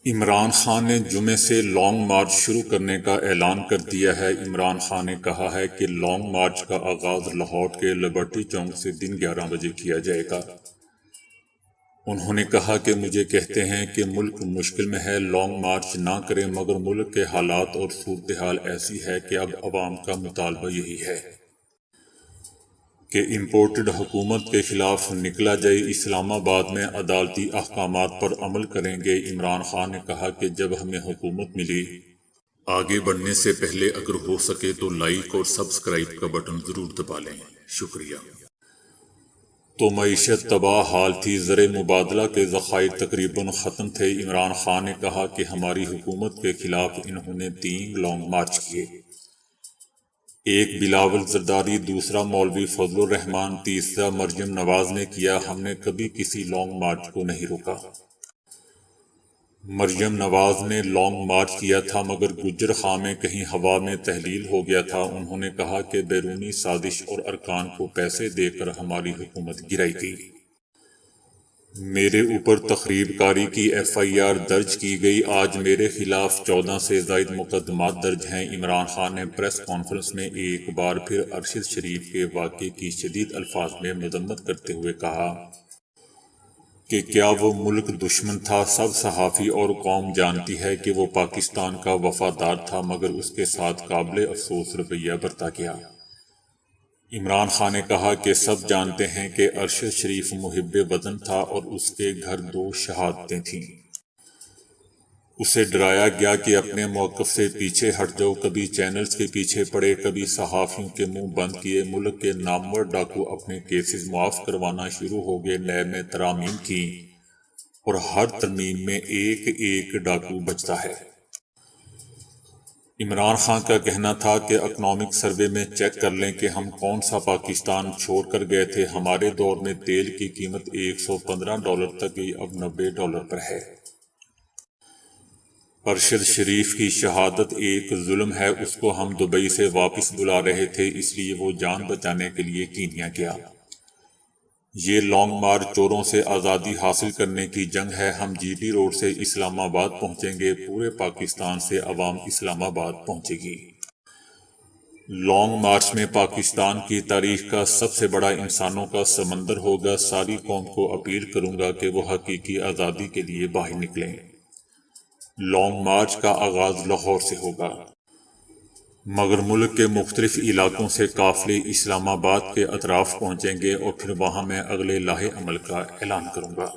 عمران خان نے جمعے سے لانگ مارچ شروع کرنے کا اعلان کر دیا ہے۔ عمران خان نے کہا ہے کہ لانگ مارچ کا آغاز لاہور کے لبرٹی چوک سے دن 11 بجے کیا جائے گا۔ انہوں نے کہا کہ مجھے کہتے ہیں کہ ملک مشکل میں ہے، لانگ مارچ نہ کریں، مگر ملک کے حالات اور صورتحال ایسی ہے کہ اب عوام کا مطالبہ یہی ہے کہ امپورٹڈ حکومت کے خلاف نکلا جائے۔ اسلام آباد میں عدالتی احکامات پر عمل کریں گے۔ عمران خان نے کہا کہ جب ہمیں حکومت ملی، آگے بڑھنے سے پہلے اگر ہو سکے تو لائک اور سبسکرائب کا بٹن ضرور دبا لیں۔ شکریہ۔ تو معیشت تباہ حال تھی، زر مبادلہ کے ذخائر تقریباً ختم تھے۔ عمران خان نے کہا کہ ہماری حکومت کے خلاف انہوں نے 3 لانگ مارچ کیے، ایک بلاول زرداری، دوسرا مولوی فضل الرحمان، تیسرا مریم نواز نے کیا۔ ہم نے کبھی کسی لانگ مارچ کو نہیں روکا۔ مریم نواز نے لانگ مارچ کیا تھا مگر گجر خاں میں کہیں ہوا میں تحلیل ہو گیا تھا۔ انہوں نے کہا کہ بیرونی سازش اور ارکان کو پیسے دے کر ہماری حکومت گرائی گئی۔ میرے اوپر تخریب کاری کی FIR درج کی گئی۔ آج میرے خلاف 14 سے زائد مقدمات درج ہیں۔ عمران خان نے پریس کانفرنس میں ایک بار پھر ارشد شریف کے واقعے کی شدید الفاظ میں مذمت کرتے ہوئے کہا کہ کیا وہ ملک دشمن تھا؟ سب صحافی اور قوم جانتی ہے کہ وہ پاکستان کا وفادار تھا، مگر اس کے ساتھ قابل افسوس رویہ برتا گیا۔ عمران خان نے کہا کہ سب جانتے ہیں کہ ارشد شریف محب وطن تھا اور اس کے گھر 2 شہادتیں تھیں۔ اسے ڈرایا گیا کہ اپنے موقف سے پیچھے ہٹ جاؤ، کبھی چینلز کے پیچھے پڑے، کبھی صحافیوں کے منہ بند کیے۔ ملک کے نامور ڈاکو اپنے کیسز معاف کروانا شروع ہو گئے، نیب میں ترامیم کی اور ہر ترمیم میں ایک ڈاکو بچتا ہے۔ عمران خان کا کہنا تھا کہ اکنامک سروے میں چیک کر لیں کہ ہم کون سا پاکستان چھوڑ کر گئے تھے۔ ہمارے دور میں تیل کی قیمت $115 تک گئی، اب $90 پر ہے۔ ارشد شریف کی شہادت ایک ظلم ہے، اس کو ہم دبئی سے واپس بلا رہے تھے، اس لیے وہ جان بچانے کے لیے کینیا گیا۔ یہ لانگ مارچ چوروں سے آزادی حاصل کرنے کی جنگ ہے۔ ہم GT روڈ سے اسلام آباد پہنچیں گے، پورے پاکستان سے عوام اسلام آباد پہنچے گی۔ لانگ مارچ میں پاکستان کی تاریخ کا سب سے بڑا انسانوں کا سمندر ہوگا۔ ساری قوم کو اپیل کروں گا کہ وہ حقیقی آزادی کے لیے باہر نکلیں۔ لانگ مارچ کا آغاز لاہور سے ہوگا، مگر ملک کے مختلف علاقوں سے قافلے اسلام آباد کے اطراف پہنچیں گے اور پھر وہاں میں اگلے لاہے عمل کا اعلان کروں گا۔